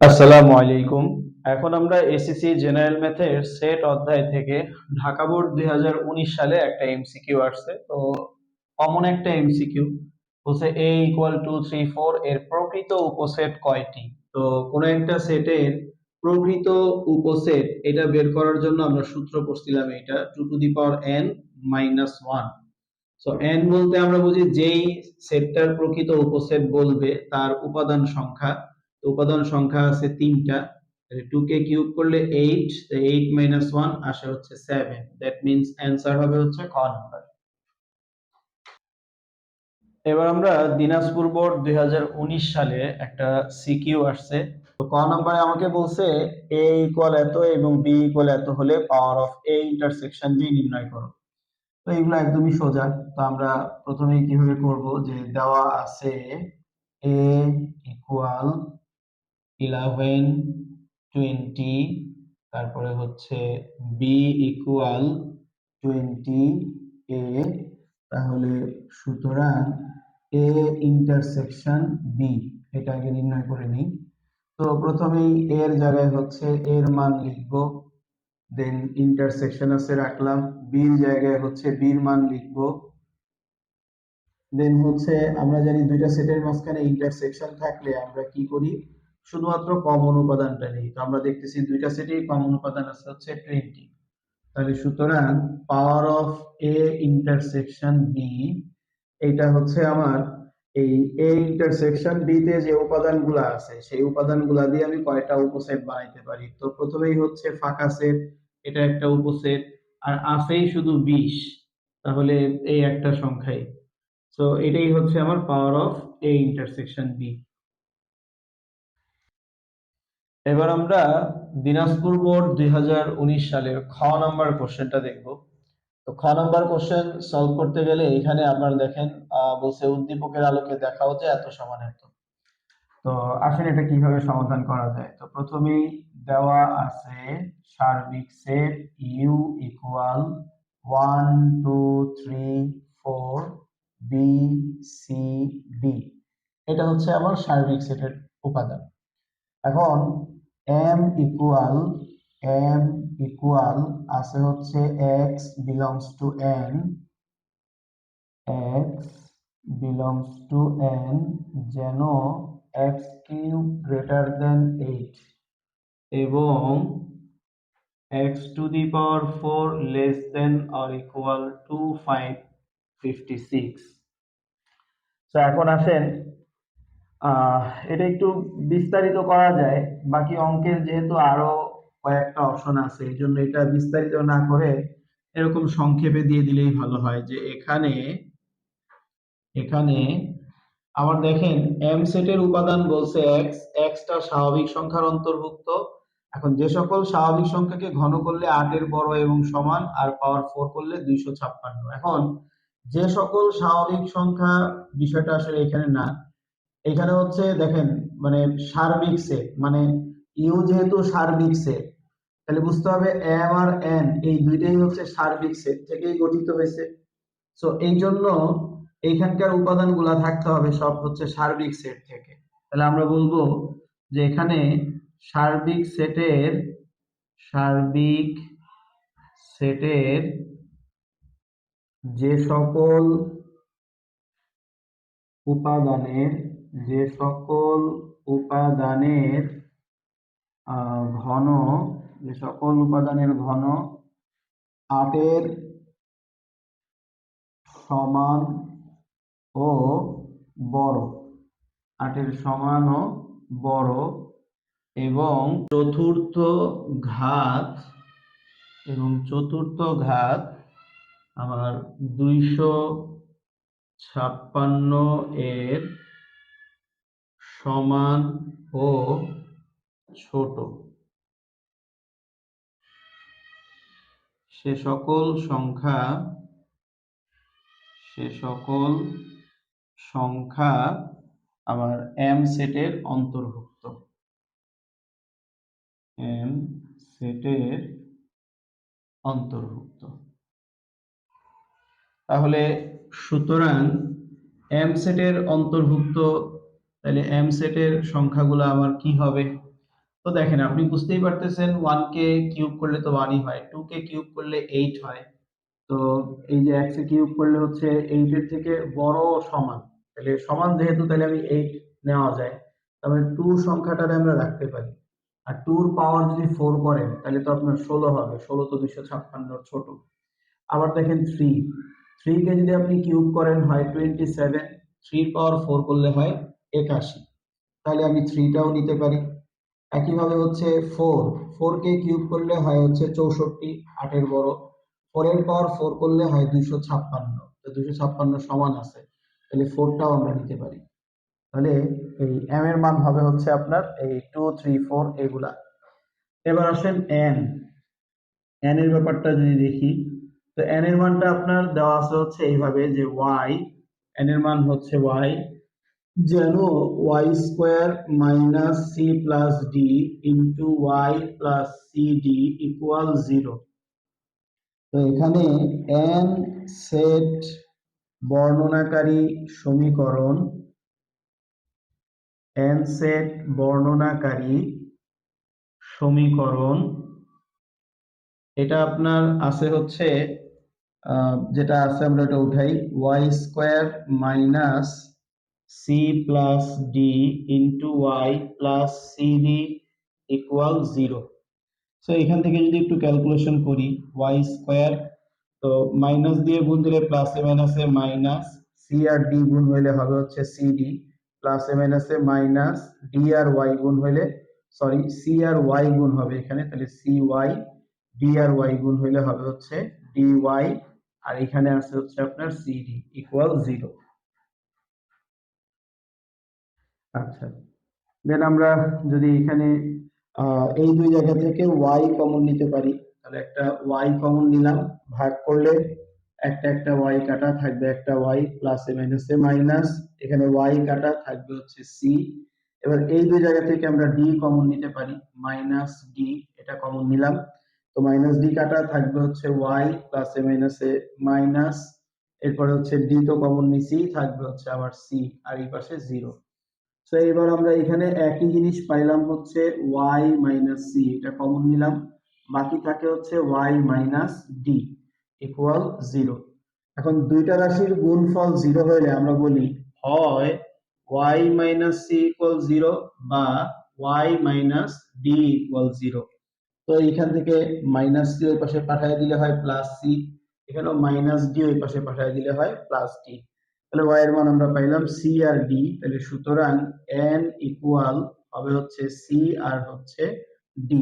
আসসালামু আলাইকুম। এখন আমরা এসএসসি জেনারেল ম্যাথের সেট অধ্যায় থেকে ঢাকা বোর্ড 2019 সালে একটা এমসিকিউ আসছে। তো কমন একটা এমসিকিউ বলছে a ইকুয়াল টু 3 4 এর প্রকৃত উপসেট কয়টি। তো কোন একটা সেটের প্রকৃত উপসেট এটা বের করার জন্য আমরা সূত্র পড়ছিলাম, এটা 2 to the power n minus 1। So n বলতে আমরা বুঝি যেই সেটটার প্রকৃত উপসেট বলবে তার উপাদান সংখ্যা। তো উপাদান সংখ্যা আছে তিনটা, 2 কে কিউব করলে 8, তো 8 মাইনাস 1 আসে হচ্ছে 7। দ্যাট মিন্স অ্যান্সার হবে হচ্ছে খ নাম্বার। এবার আমরা দিনাজপুর বোর্ড 2019 সালে একটা সিকিউ আসছে। তো ক নম্বরে আমাকে বলছে a ইকুয়াল এত এবং b ইকুয়াল এত হলে power of a intersection b নির্ণয় করো। তো এগুলো একদমই সোজা। তো আমরা প্রথমেই কিভাবে করব, যে দেওয়া আছে a ইকুয়াল 11 20, তারপরে হচ্ছে b ইকুয়াল 20 a, তাহলে সুতরাং a ইন্টারসেকশন b এটা আগে নির্ণয় করে নিই। তো প্রথমেই এর জায়গায় হচ্ছে এর মান লিখবো, দেন ইন্টারসেকশন আছে রাখলাম, বির জায়গায় হচ্ছে বির মান লিখবো। দেন হচ্ছে আমরা জানি দুইটা সেটের মাঝখানে ইন্টারসেকশন থাকলে আমরা কি করি, শুধুমাত্র কমন উপাদানটা নিই। তো আমরা দেখতেছি দুইটা সেটেই কমন উপাদান আছে হচ্ছে 20। তাহলে সুতরাং power of A intersection B, এটা হচ্ছে আমার এই এ ইন্টারসেকশন বি তে যে উপাদানগুলো আছে সেই উপাদানগুলো দিয়ে আমি কয়টা উপসেট বানাইতে পারি। তো প্রথমেই হচ্ছে ফাঁকা সেট, এটা একটা উপসেট, আর আছেই শুধু 20, তাহলে এই একটা সংখ্যাই। সো এটাই হচ্ছে আমার power of A intersection B. এবার আমরা দিনাজপুর বোর্ড 2019 সালের খ নাম্বার কোশ্চেনটা দেখব। তো খ নাম্বার কোশ্চেন সলভ করতে গেলে এখানে আপনারা দেখেন বলছে উদ্দীপকের আলোকে দেখাও যে এত সমান এত। তো আসলে এটা কিভাবে সমাধান করা যায়। তো প্রথমেই দেওয়া আছে সার্বিক set U equal 1 2 3 4 B C D, এটা হচ্ছে আমার সার্বিক সেটের উপাদান। এখন এম ইকুয়াল এম ইকুয়াল আছে হচ্ছে x belongs to N, x belongs to N যেন এক্স কিউব গ্রেটার দেন 8 এবং x to the power 4 less than or equal to 556। তো এখন আসেন এটা একটু বিস্তারিত করা যায়। বাকি অঙ্কের যেহেতু আরো কয়েকটা অপশন আছে এই জন্য এটা বিস্তারিত না করে এরকম সংক্ষেপে দিয়ে দিলেই ভালো হয়। যে এখানে এখানে আবার দেখেন এম সেটের উপাদান বলছে এক্স, এক্সটা স্বাভাবিক সংখ্যার অন্তর্ভুক্ত। এখন যে সকল স্বাভাবিক সংখ্যাকে ঘন করলে 8 এর বড় এবং সমান আর পাওয়ার 4 করলে 256। এখন যে সকল স্বাভাবিক সংখ্যা, বিষয়টা আসলে এখানে না, এখানে হচ্ছে দেখেন মানে সার্বিক সেট, মানে ইউ যেহেতু সার্বিক সেট তাহলে বুঝতে হবে এম আর এন এই দুইটাই হচ্ছে সার্বিক সেট থেকেই গঠিত হয়েছে। সো এই জন্য এইখানকার উপাদানগুলা থাকতে হবে সব হচ্ছে সার্বিক সেট থেকে। তাহলে আমরা বলবো যে এখানে সার্বিক সেটের সার্বিক সেটের যে সকল উপাদানের যে সকল উপাদানের ঘন, যে সকল উপাদানের ঘন 8 এর সমান ও বড়, 8 এর সমান ও বড় এবং ঘাত চতুর্থ ঘাত আমার 256 এর সমান ও ছোট, সে সকল সংখ্যা আমার এম সেটের অন্তর্ভুক্ত, এম সেটের অন্তর্ভুক্ত। তাহলে সুতরাং এম সেটের অন্তর্ভুক্ত, তাহলে এম সেটের সংখ্যাগুলো আমার কি হবে, তো দেখেন আপনি বুঝতেই পারতেছেন 1 কে কিউব করলে তো 1ই হয়, 2 কে কিউব করলে 8 হয়। তো এই যে x এ কিউব করলে হচ্ছে 8 এর থেকে বড় সমান, তাহলে সমান যেহেতু তাহলে আমি 8 নেওয়া যায়, তবে 2 সংখ্যাটারে আমরা রাখতে পারি। আর 2 এর পাওয়ার যদি 4 করেন তাহলে তো আপনার 16 হবে, 16 তো 256 ছোট। আবার দেখেন 3, 3 কে যদি আপনি কিউব করেন হয় 27, 3 পাওয়ার 4 করলে হয় 81, তাহলে আমি 3টাও নিতে পারি। একইভাবে হচ্ছে 4, 4 কে কিউব করলে হয় হচ্ছে 64, 8 এর বড়। 4 এর পাওয়ার 4 করলে হয় 256, তো 256 সমান আছে, তাহলে 4টাও আমরা নিতে পারি। তাহলে এই m এর মান হবে হচ্ছে আপনার এই 2 3 4 এগুলা। এবার আসেন n, n এর ব্যাপারটা যদি দেখি, তো n এর মানটা আপনার দেওয়া আছে হচ্ছে এইভাবে যে y, n এর মান হচ্ছে y যেন y square minus C plus D into Y plus C D equal 0। তো এখানে n সেট বর্ণনাকারী সমীকরণ, n সেট বর্ণনাকারী সমীকরণ, এটা আপনার আছে হচ্ছে যেটা আছে আমরা এটা উঠাই, Y square minus C plus D into Y plus C D equal 0। So এখান থেকে যদি একটু ক্যালকুলেশন করি, ওয়াই স্কোয়ার, তো মাইনাস দিয়ে গুণ দিলে প্লাসে মাইনাসে মাইনাস, সি আর ডি গুণ হইলে হবে হচ্ছে সি ডি, প্লাসে মাইনাসে মাইনাস, ডি আর ওয়াই গুণ হইলে, সরি সি আর ওয়াই গুণ হবে এখানে, তাহলে সি ওয়াই, ডি আর ওয়াই গুণ হইলে হবে হচ্ছে ডি ওয়াই, আর এখানে আছে হচ্ছে আপনার সি ডি ইকুয়াল 0। আচ্ছা, দেন আমরা যদি এখানে এই দুই জায়গা থেকে y কমন নিতে পারি, তাহলে একটা y কমন নিলাম, ভাগ করলে একটা একটা y কাটা থাকবে একটা y, প্লাসে মাইনাসে মাইনাস, এখানে y কাটা থাকবে হচ্ছে c। এবার এই দুই জায়গা থেকে আমরা d কমন নিতে পারি, মাইনাস d, এটা কমন নিলাম, তো মাইনাস d কাটা থাকবে হচ্ছে y, প্লাসে মাইনাসে মাইনাস, এরপরে হচ্ছে d তো কমন নিছি, থাকবে হচ্ছে আবার c, আর এই পাশে 0। তো এবার আমরা এখানে একই জিনিস পাইলাম হচ্ছে y মাইনাস সি, এটা কমন নিলাম, বাকি থাকে হচ্ছে y মাইনাস ডি ইকুয়াল 0। এখন দুইটা রাশির গুণফল 0 হলে আমরা বলি হয় y মাইনাস সি ইকুয়াল 0 বা y মাইনাস ডি ইকুয়াল 0। তো এইখান থেকে মাইনাস সি ওই পাশে পাঠিয়ে দিলে হয় প্লাস সি, এখানেও মাইনাস ডি ওই পাশে পাঠিয়ে দিলে হয় প্লাস ডি। তাহলে y এর মান আমরা পাইলাম c আর d, তাহলে সুতরাং n ইকুয়াল হবে হচ্ছে c আর হচ্ছে d।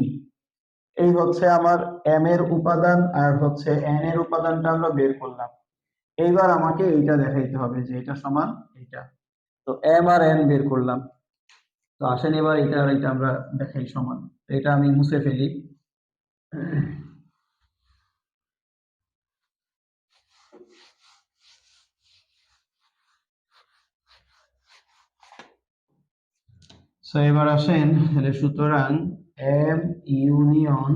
এই হচ্ছে আমার m এর উপাদান আর হচ্ছে n এর উপাদানটা আমরা বের করলাম। এইবার আমাকে এইটা দেখাইতে হবে যে এটা সমান এইটা, তো m আর n বের করলাম। তো আসেন এবার এটা আর এটা আমরা দেখাই সমান, তো এটা আমি মুছে ফেলি। সো এবার আসেন, তাহলে সুতরাং m ইউনিয়ন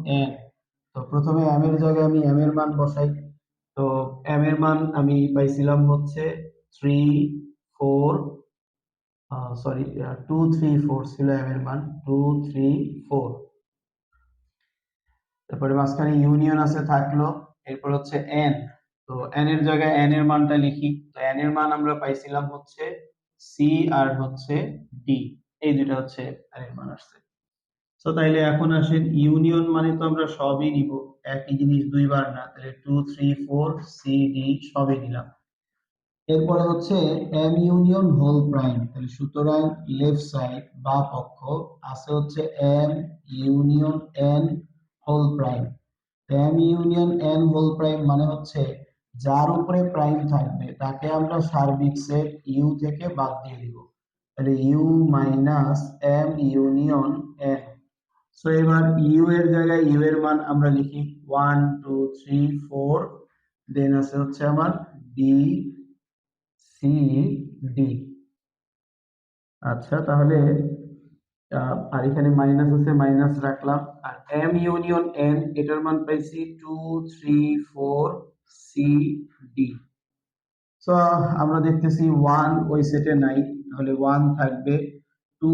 n, তো প্রথমে m এর জায়গায় আমি m এর মান বসাই, তো m এর মান আমি পাইছিলাম হচ্ছে 3 4, সরি 2 3 4 ছিল m এর মান, 2 3 4। তারপরে মাঝখানে ইউনিয়ন আছে থাকলো, এরপর হচ্ছে n, তো n এর জায়গায় n এর মানটা লিখি, তো n এর মান আমরা পাইছিলাম হচ্ছে c আর হচ্ছে d, এই দুটো হচ্ছে n এর মান আসছে। তো তাইলে এখন আসেন ইউনিয়ন মানে তো আমরা সবই নিব, একই জিনিস দুইবার না, তাহলে 2 3 4 সি ডি সবই নিলাম। এরপরে হচ্ছে এম ইউনিয়ন হোল প্রাইম, তাহলে সুতরাং লেফট সাইড বা পক্ষ আছে হচ্ছে M union N whole prime. M union N whole prime মানে হচ্ছে যার উপরে প্রাইম থাকবে তাকে আমরা সার্বিক সেট ইউ থেকে বাদ দিয়ে দিব, তাহলে U minus M union N. So এবার ইউ এর জায়গায় ইউ এর মান আমরা লিখি 1 2 3 4, দেন আছে হচ্ছে আমার বি সি ডি। আচ্ছা, তাহলে আর এখানে মাইনাস আছে, মাইনাস রাখলাম, আর এম ইউনিয়ন এন এটার মান পাইছি 2 3 4 সি ডি। সো আমরা দেখতেছি 1 ওই সেটে নাই, তাহলে 1 থাকবে, 2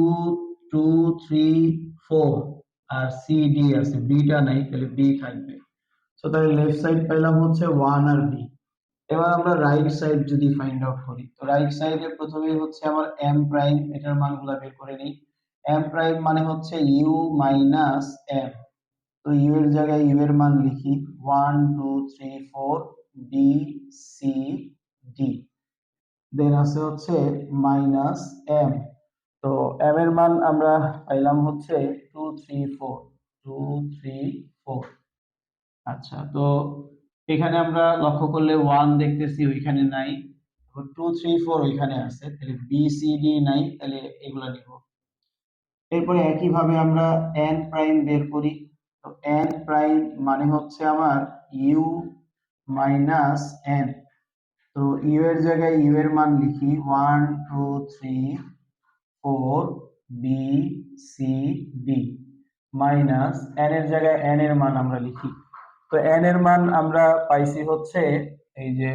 2 3 4 আর সি ডি আছে, বিটা নাই, তাহলে বি থাকবে। সো তাহলে লেফট সাইড পেলাম হচ্ছে 1 আর বি। এবার আমরা রাইট সাইড যদি ফাইন্ড আউট করি, তো রাইট সাইডে প্রথমেই হচ্ছে আমার এম প্রাইম, এটার মানগুলো বের করে নিই। এম প্রাইম মানে হচ্ছে ইউ মাইনাস এম, তো ইউ এর জায়গায় ইউ এর মান লিখি 1 2 3 4 বি সি ডি, দেন আছে হচ্ছে মাইনাস এম। তো এম এর মান আমরা পাইলাম হচ্ছে 2 3 4 2 3 4। আচ্ছা, তো এখানে আমরা লক্ষ্য করলে 1 দেখতেছি, ওইখানে নাই। 2 3 4 ওইখানে আছে, তাহলে বি সি ডি নাই, তাহলে এগুলা নিব। এরপরে একই ভাবে আমরা এন প্রাইম বের করি। তো এন প্রাইম মানে হচ্ছে আমার ইউ মাইনাস এন, তো ইউ এর জায়গায় ইউ এর মান লিখি 1 2 3 4 B C D, minus N এর জায়গায় এন এর মান আমরা লিখি। তো এন এর মান আমরা পাইছি হচ্ছে এই যে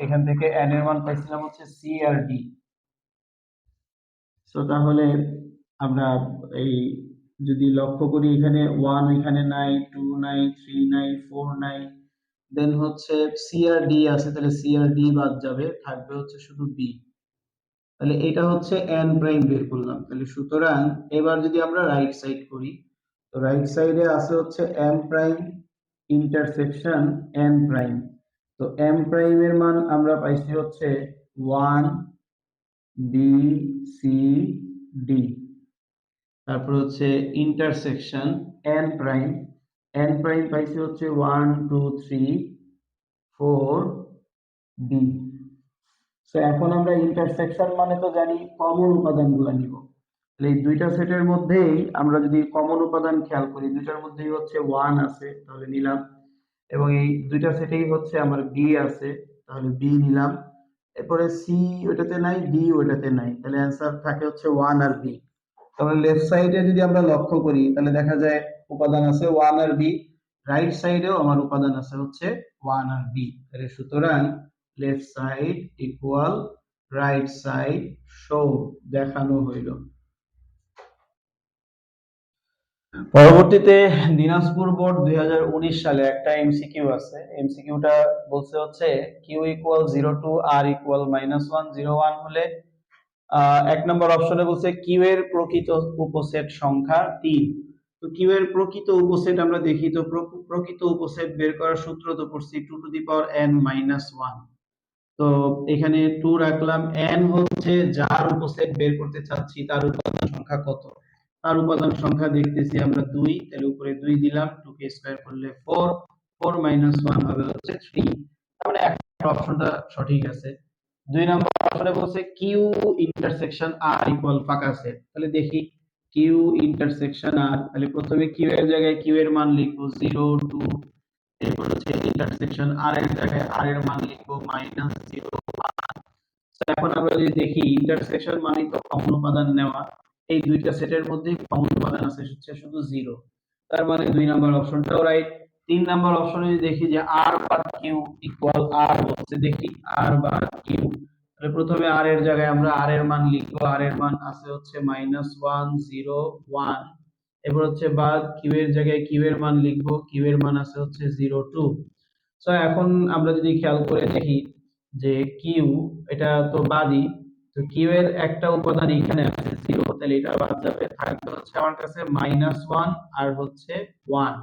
এখান থেকে এন এর মান পাইছিলাম হচ্ছে সি আর ডি। তো তাহলে আমরা এই যদি লক্ষ্য করি, এখানে 1 এখানে নাই, 2 নাই, 3 নাই, 4 নাই, দেন হচ্ছে সি আর ডি আছে, তাহলে সি আর ডি বাদ যাবে, থাকবে হচ্ছে শুধু বি। তাহলে এটা হচ্ছে এন প্রাইম বের করলাম। তাহলে সুতরাং এবার যদি আমরা রাইট সাইড করি, তো রাইট সাইডে আছে হচ্ছে M prime intersection N prime. তো এম প্রাইম এর মান আমরা পাইছি হচ্ছে 1 বি সি ডি, তারপর হচ্ছে intersection N prime, N prime পাইছি হচ্ছে 1 2 3 4 বি। তো এখন আমরা ইন্টারসেকশন মানে তো জানি কমন উপাদানগুলো নিব। তাহলে এই দুইটা সেটের মধ্যেই আমরা যদি কমন উপাদান খেয়াল করি, দুইটার মধ্যেই হচ্ছে 1 আছে, তাহলে নিলাম। এবং এই দুইটা সেটেই হচ্ছে আমার বি আছে, তাহলে বি নিলাম। এরপরে সি ওইটাতে নাই, ডি ওইটাতে নাই, তাহলে অ্যান্সার থাকে হচ্ছে 1 আর বি। তাহলে লেফট সাইডে যদি আমরা লক্ষ্য করি, তাহলে দেখা যায় উপাদান আছে 1 আর বি। রাইট সাইডেও আমার উপাদান আছে হচ্ছে 1 আর বি। তাহলে সুতরাং left side equal right side show, দেখানো হইল। পরবর্তীতে দিনাজপুর বোর্ড 2019 সালে একটা এমসিকিউ আছে। এমসিকিউটা বলছে হচ্ছে কিউ ইকুয়াল 0 টু আর ইকুয়াল -1 0 1 হলে এক নম্বর অপশনে বলছে কিউ এর প্রকৃত উপসেট সংখ্যা 3। তো কিউ এর প্রকৃত উপসেট আমরা দেখি, তো প্রকৃত উপসেট বের করার সূত্র তো পড়ছি 2 to the power n minus 1। তো এখানে 2 রাখলাম, n হচ্ছে যার উপসেট বের করতে চাচ্ছি তার উপাদান সংখ্যা কত। তার উপাদান সংখ্যা দেখতেছি আমরা 2, তাহলে উপরে 2 দিলাম, 2 কে স্কয়ার করলে 4, 4 মাইনাস 1 হবে হচ্ছে 3। তার মানে একটা অপশনটা সঠিক আছে। 2 নম্বর অপশনে বলছে কিউ ইন্টারসেকশন আর ইকুয়াল ফাঁকা সেট। তাহলে দেখি কিউ ইন্টারসেকশন আর, তাহলে প্রথমে কিউ এর জায়গায় কিউ এর মান লিখবো 0 2, এরপর হচ্ছে ইন্টারসেকশন আর এর জায়গায় আর এর মান লিখবো -0 1। এখন আমরা যদি দেখি ইন্টারসেকশন মানে তো কমন উপাদান নেওয়া, এই দুইটা সেটের মধ্যে কমন উপাদান আছে হচ্ছে শুধু 0, তার মানে 2 নাম্বার অপশনটাও রাইট। 3 নাম্বার অপশনে যদি দেখি যে আর বাদ কিউ ইকুয়াল আর বলছে, দেখি আর বাদ কিউ, তাহলে প্রথমে আর এর জায়গায় আমরা আর এর মান লিখবো, আর এর মান আছে হচ্ছে -1 0 1। এরপর হচ্ছে বাদ কিউ এর জায়গায় কিউ এর মান লিখবো, কিউ এর মান আছে হচ্ছে 0 2। সো এখন আমরা যদি খেয়াল করে দেখি যে কিউ এটা তো বাদই, তো কিউ এর একটা উপাদান এখানে আছে 0, তাহলে এটা বাদ যাবে, থাকবে হচ্ছে আমার কাছে -1 আর হচ্ছে 1।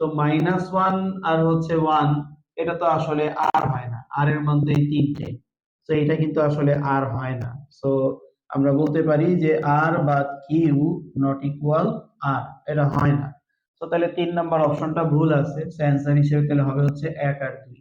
তো -1 আর হচ্ছে 1, এটা তো আসলে আর হয় না, আর এর মধ্যে এই তিনটে, তো এটা কিন্তু আসলে আর হয় না। সো আমরা বলতে পারি যে আর বা কিউ নট ইকুয়াল আর, এটা হয় না। তো তাহলে 3 নাম্বার অপশনটা ভুল আছে, অ্যান্সার হিসেবে তাহলে হবে হচ্ছে 1 আর 2।